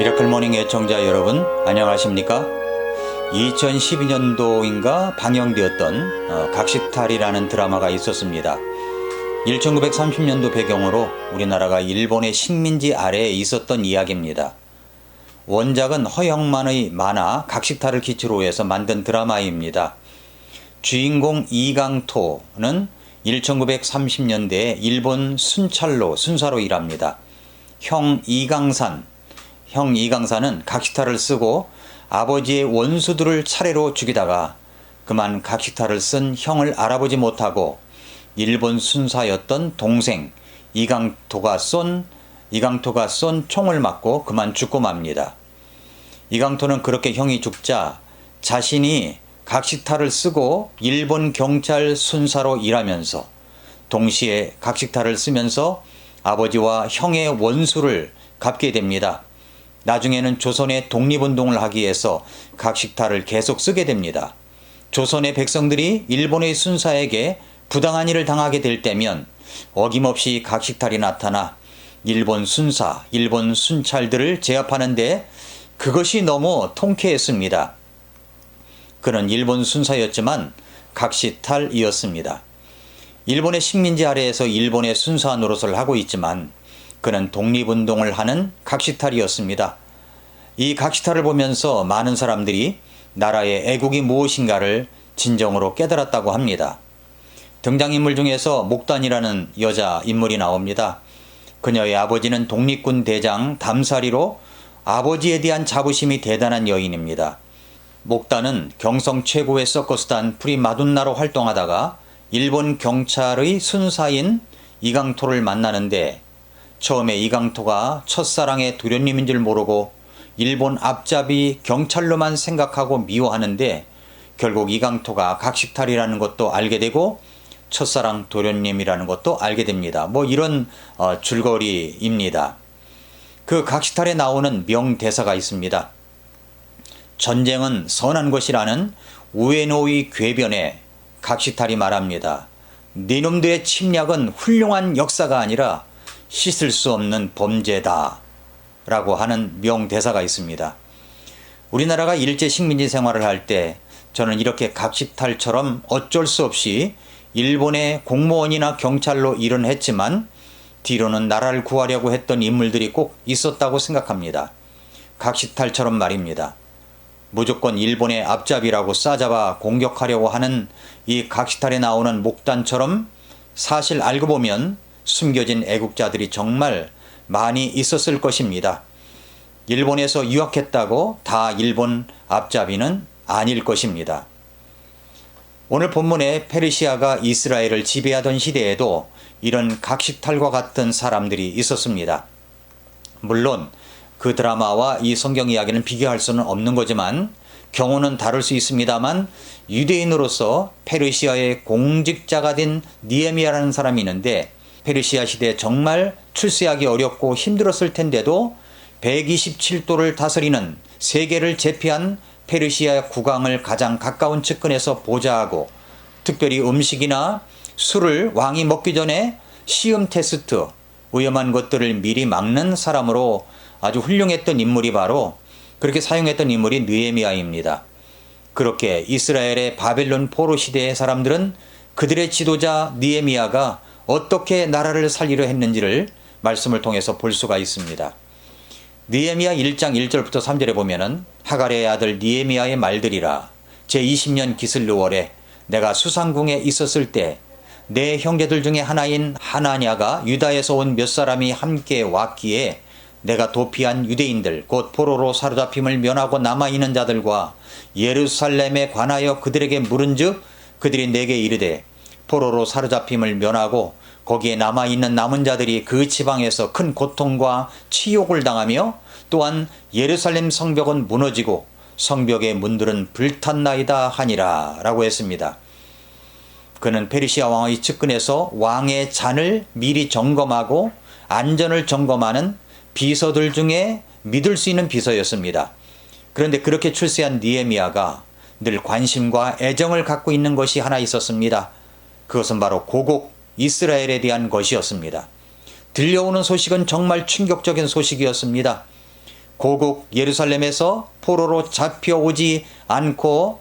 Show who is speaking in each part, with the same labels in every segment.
Speaker 1: 미라클 모닝 애청자 여러분 안녕하십니까? 2012년도인가 방영되었던 각시탈이라는 드라마가 있었습니다. 1930년도 배경으로 우리나라가 일본의 식민지 아래에 있었던 이야기입니다. 원작은 허영만의 만화 각시탈을 기초로 해서 만든 드라마입니다. 주인공 이강토는 1930년대에 일본 순사로 일합니다. 형 이강산은 각시탈을 쓰고 아버지의 원수들을 차례로 죽이다가 그만 각시탈을 쓴 형을 알아보지 못하고 일본 순사였던 동생 이강토가 쏜 총을 맞고 그만 죽고 맙니다. 이강토는 그렇게 형이 죽자 자신이 각시탈을 쓰고 일본 경찰 순사로 일하면서 동시에 각시탈을 쓰면서 아버지와 형의 원수를 갚게 됩니다. 나중에는 조선의 독립운동을 하기 위해서 각시탈을 계속 쓰게 됩니다. 조선의 백성들이 일본의 순사에게 부당한 일을 당하게 될 때면 어김없이 각시탈이 나타나 일본 순찰들을 제압하는데 그것이 너무 통쾌했습니다. 그는 일본 순사였지만 각시탈이었습니다. 일본의 식민지 아래에서 일본의 순사 노릇을 하고 있지만 그는 독립운동을 하는 각시탈이었습니다. 이 각시탈을 보면서 많은 사람들이 나라의 애국이 무엇인가를 진정으로 깨달았다고 합니다. 등장인물 중에서 목단이라는 여자 인물이 나옵니다. 그녀의 아버지는 독립군 대장 담사리로 아버지에 대한 자부심이 대단한 여인입니다. 목단은 경성 최고의 서커스단 프리마돈나로 활동하다가 일본 경찰의 순사인 이강토를 만나는데 처음에 이강토가 첫사랑의 도련님인 줄 모르고 일본 앞잡이 경찰로만 생각하고 미워하는데 결국 이강토가 각시탈이라는 것도 알게 되고 첫사랑 도련님이라는 것도 알게 됩니다. 이런 줄거리입니다. 그 각시탈에 나오는 명대사가 있습니다. 전쟁은 선한 것이라는 우에노의 궤변에 각시탈이 말합니다. 네놈들의 침략은 훌륭한 역사가 아니라 씻을 수 없는 범죄다 라고 하는 명대사가 있습니다. 우리나라가 일제 식민지 생활을 할 때 저는 이렇게 각시탈처럼 어쩔 수 없이 일본의 공무원이나 경찰로 일은 했지만 뒤로는 나라를 구하려고 했던 인물들이 꼭 있었다고 생각합니다. 각시탈처럼 말입니다. 무조건 일본의 앞잡이라고 싸잡아 공격하려고 하는 이 각시탈에 나오는 목단처럼 사실 알고 보면 숨겨진 애국자들이 정말 많이 있었을 것입니다. 일본에서 유학했다고 다 일본 앞잡이는 아닐 것입니다. 오늘 본문에 페르시아가 이스라엘을 지배하던 시대에도 이런 각시탈과 같은 사람들이 있었습니다. 물론 그 드라마와 이 성경 이야기는 비교할 수는 없는 거지만 경우는 다를 수 있습니다만 유대인으로서 페르시아의 공직자가 된 느헤미야라는 사람이 있는데 페르시아 시대에 정말 출세하기 어렵고 힘들었을 텐데도 127도를 다스리는 세계를 제패한 페르시아 국왕을 가장 가까운 측근에서 보좌하고 특별히 음식이나 술을 왕이 먹기 전에 시험 테스트, 위험한 것들을 미리 막는 사람으로 아주 훌륭했던 인물이 바로 그렇게 사용했던 인물이 느헤미야입니다. 그렇게 이스라엘의 바벨론 포로 시대의 사람들은 그들의 지도자 느헤미야가 어떻게 나라를 살리려 했는지를 말씀을 통해서 볼 수가 있습니다. 느헤미야 1장 1절부터 3절에 보면은 하갈의 아들 느헤미야의 말들이라 제20년 기슬르월에 내가 수상궁에 있었을 때 내 형제들 중에 하나인 하나냐가 유다에서 온 몇 사람이 함께 왔기에 내가 도피한 유대인들 곧 포로로 사로잡힘을 면하고 남아있는 자들과 예루살렘에 관하여 그들에게 물은즉 그들이 내게 이르되 포로로 사로잡힘을 면하고 거기에 남아있는 남은 자들이 그 지방에서 큰 고통과 치욕을 당하며 또한 예루살렘 성벽은 무너지고 성벽의 문들은 불탔나이다 하니라 라고 했습니다. 그는 페르시아 왕의 측근에서 왕의 잔을 미리 점검하고 안전을 점검하는 비서들 중에 믿을 수 있는 비서였습니다. 그런데 그렇게 출세한 느헤미야가 늘 관심과 애정을 갖고 있는 것이 하나 있었습니다. 그것은 바로 고국 이스라엘에 대한 것이었습니다. 들려오는 소식은 정말 충격적인 소식이었습니다. 고국 예루살렘에서 포로로 잡혀오지 않고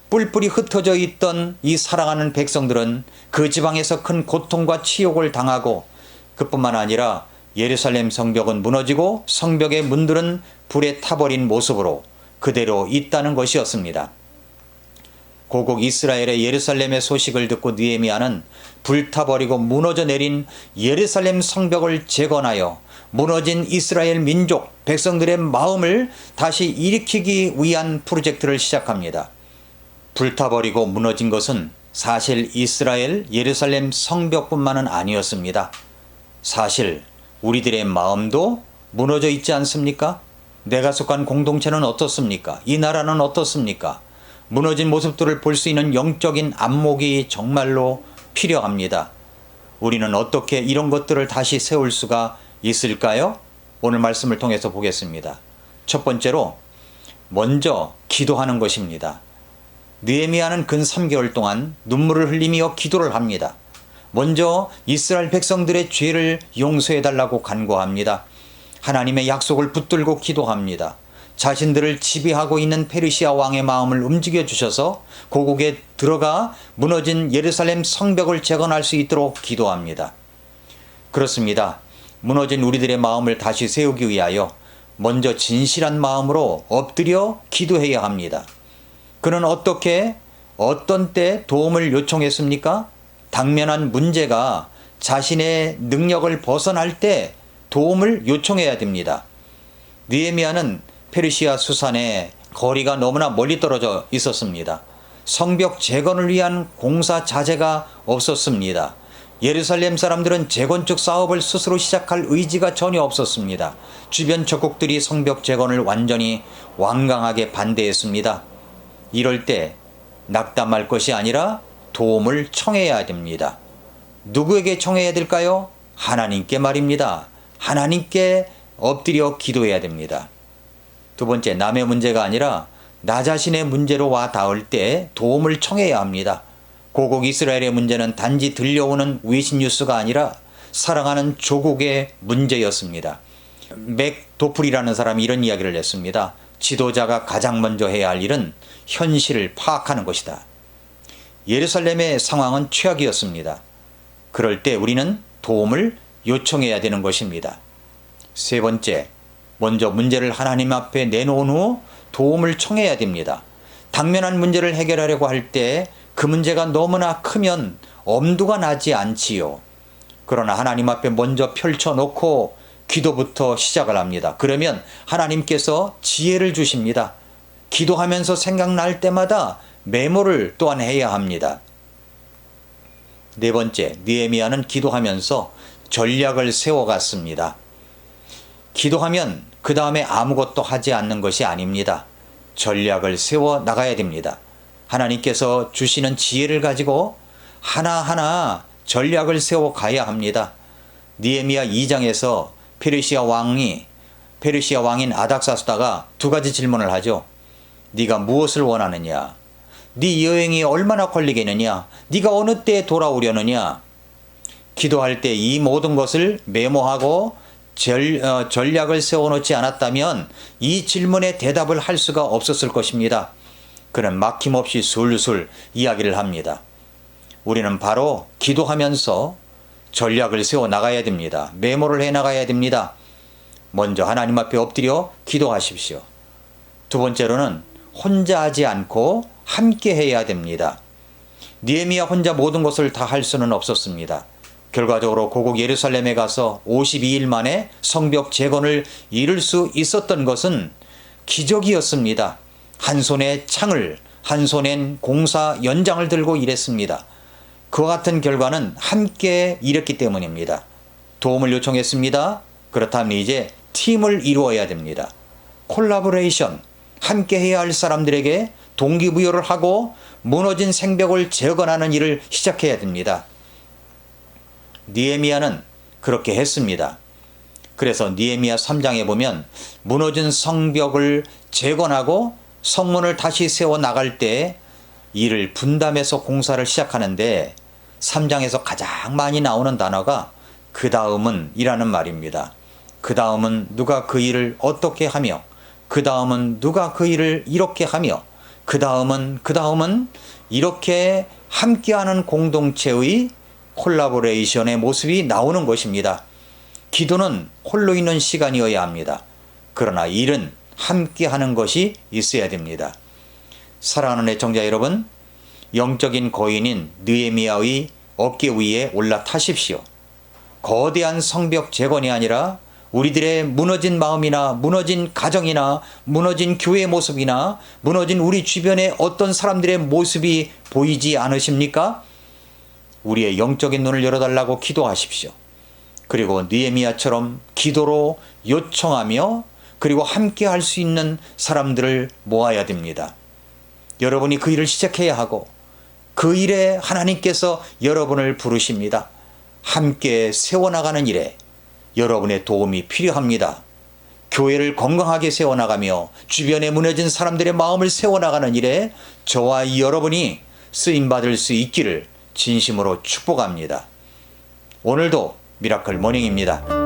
Speaker 1: 뿔뿔이 흩어져 있던 이 사랑하는 백성들은 그 지방에서 큰 고통과 치욕을 당하고, 그뿐만 아니라 예루살렘 성벽은 무너지고 성벽의 문들은 불에 타버린 모습으로 그대로 있다는 것이었습니다. 고국 이스라엘의 예루살렘의 소식을 듣고 느헤미야는 불타버리고 무너져 내린 예루살렘 성벽을 재건하여 무너진 이스라엘 민족 백성들의 마음을 다시 일으키기 위한 프로젝트를 시작합니다. 불타버리고 무너진 것은 사실 이스라엘 예루살렘 성벽뿐만은 아니었습니다. 사실 우리들의 마음도 무너져 있지 않습니까? 내가 속한 공동체는 어떻습니까? 이 나라는 어떻습니까? 무너진 모습들을 볼 수 있는 영적인 안목이 정말로 필요합니다. 우리는 어떻게 이런 것들을 다시 세울 수가 있을까요? 오늘 말씀을 통해서 보겠습니다. 첫 번째로 먼저 기도하는 것입니다. 느헤미야는 근 3개월 동안 눈물을 흘리며 기도를 합니다. 먼저 이스라엘 백성들의 죄를 용서해달라고 간구합니다. 하나님의 약속을 붙들고 기도합니다. 자신들을 지배하고 있는 페르시아 왕의 마음을 움직여 주셔서 고국에 들어가 무너진 예루살렘 성벽을 재건할 수 있도록 기도합니다. 그렇습니다. 무너진 우리들의 마음을 다시 세우기 위하여 먼저 진실한 마음으로 엎드려 기도해야 합니다. 그는 어떻게, 어떤 때 도움을 요청했습니까? 당면한 문제가 자신의 능력을 벗어날 때 도움을 요청해야 됩니다. 느헤미야는 페르시아 수산에 거리가 너무나 멀리 떨어져 있었습니다. 성벽 재건을 위한 공사 자재가 없었습니다. 예루살렘 사람들은 재건축 사업을 스스로 시작할 의지가 전혀 없었습니다. 주변 적국들이 성벽 재건을 완전히 완강하게 반대했습니다. 이럴 때 낙담할 것이 아니라 도움을 청해야 됩니다. 누구에게 청해야 될까요? 하나님께 말입니다. 하나님께 엎드려 기도해야 됩니다. 두 번째, 남의 문제가 아니라 나 자신의 문제로 와 닿을 때 도움을 청해야 합니다. 고국 이스라엘의 문제는 단지 들려오는 외신 뉴스가 아니라 사랑하는 조국의 문제였습니다. 맥 도플이라는 사람이 이런 이야기를 했습니다. 지도자가 가장 먼저 해야 할 일은 현실을 파악하는 것이다. 예루살렘의 상황은 최악이었습니다. 그럴 때 우리는 도움을 요청해야 되는 것입니다. 세 번째, 먼저 문제를 하나님 앞에 내놓은 후 도움을 청해야 됩니다. 당면한 문제를 해결하려고 할 때 그 문제가 너무나 크면 엄두가 나지 않지요. 그러나 하나님 앞에 먼저 펼쳐놓고 기도부터 시작을 합니다. 그러면 하나님께서 지혜를 주십니다. 기도하면서 생각날 때마다 메모를 또한 해야 합니다. 네 번째, 느헤미야는 기도하면서 전략을 세워갔습니다. 기도하면 그 다음에 아무것도 하지 않는 것이 아닙니다. 전략을 세워 나가야 됩니다. 하나님께서 주시는 지혜를 가지고 하나하나 전략을 세워 가야 합니다. 느헤미야 2장에서 페르시아 왕인 아닥사스다가 두 가지 질문을 하죠. 네가 무엇을 원하느냐? 네 여행이 얼마나 걸리겠느냐? 네가 어느 때에 돌아오려느냐? 기도할 때 이 모든 것을 메모하고 전략을 세워놓지 않았다면 이 질문에 대답을 할 수가 없었을 것입니다. 그는 막힘없이 술술 이야기를 합니다. 우리는 바로 기도하면서 전략을 세워 나가야 됩니다. 메모를 해 나가야 됩니다. 먼저 하나님 앞에 엎드려 기도하십시오. 두 번째로는 혼자 하지 않고 함께 해야 됩니다. 느헤미야 혼자 모든 것을 다 할 수는 없었습니다. 결과적으로 고국 예루살렘에 가서 52일 만에 성벽 재건을 이룰 수 있었던 것은 기적이었습니다. 한 손에 창을, 한 손엔 공사 연장을 들고 일했습니다. 그와 같은 결과는 함께 일했기 때문입니다. 도움을 요청했습니다. 그렇다면 이제 팀을 이루어야 됩니다. 콜라보레이션, 함께 해야 할 사람들에게 동기부여를 하고 무너진 성벽을 재건하는 일을 시작해야 됩니다. 느헤미야는 그렇게 했습니다. 그래서 느헤미야 3장에 보면 무너진 성벽을 재건하고 성문을 다시 세워 나갈 때 이를 분담해서 공사를 시작하는데 3장에서 가장 많이 나오는 단어가 그 다음은 이라는 말입니다. 그 다음은 누가 그 일을 어떻게 하며, 그 다음은 누가 그 일을 이렇게 하며, 그 다음은 이렇게 함께하는 공동체의 콜라보레이션의 모습이 나오는 것입니다. 기도는 홀로 있는 시간이어야 합니다. 그러나 일은 함께하는 것이 있어야 됩니다. 사랑하는 애청자 여러분, 영적인 거인인 느헤미야의 어깨 위에 올라타십시오. 거대한 성벽 재건이 아니라 우리들의 무너진 마음이나 무너진 가정이나 무너진 교회의 모습이나 무너진 우리 주변의 어떤 사람들의 모습이 보이지 않으십니까? 우리의 영적인 눈을 열어달라고 기도하십시오. 그리고 느헤미야처럼 기도로 요청하며 그리고 함께 할 수 있는 사람들을 모아야 됩니다. 여러분이 그 일을 시작해야 하고 그 일에 하나님께서 여러분을 부르십니다. 함께 세워나가는 일에 여러분의 도움이 필요합니다. 교회를 건강하게 세워나가며 주변에 무너진 사람들의 마음을 세워나가는 일에 저와 여러분이 쓰임받을 수 있기를 진심으로 축복합니다. 오늘도 미라클 모닝입니다.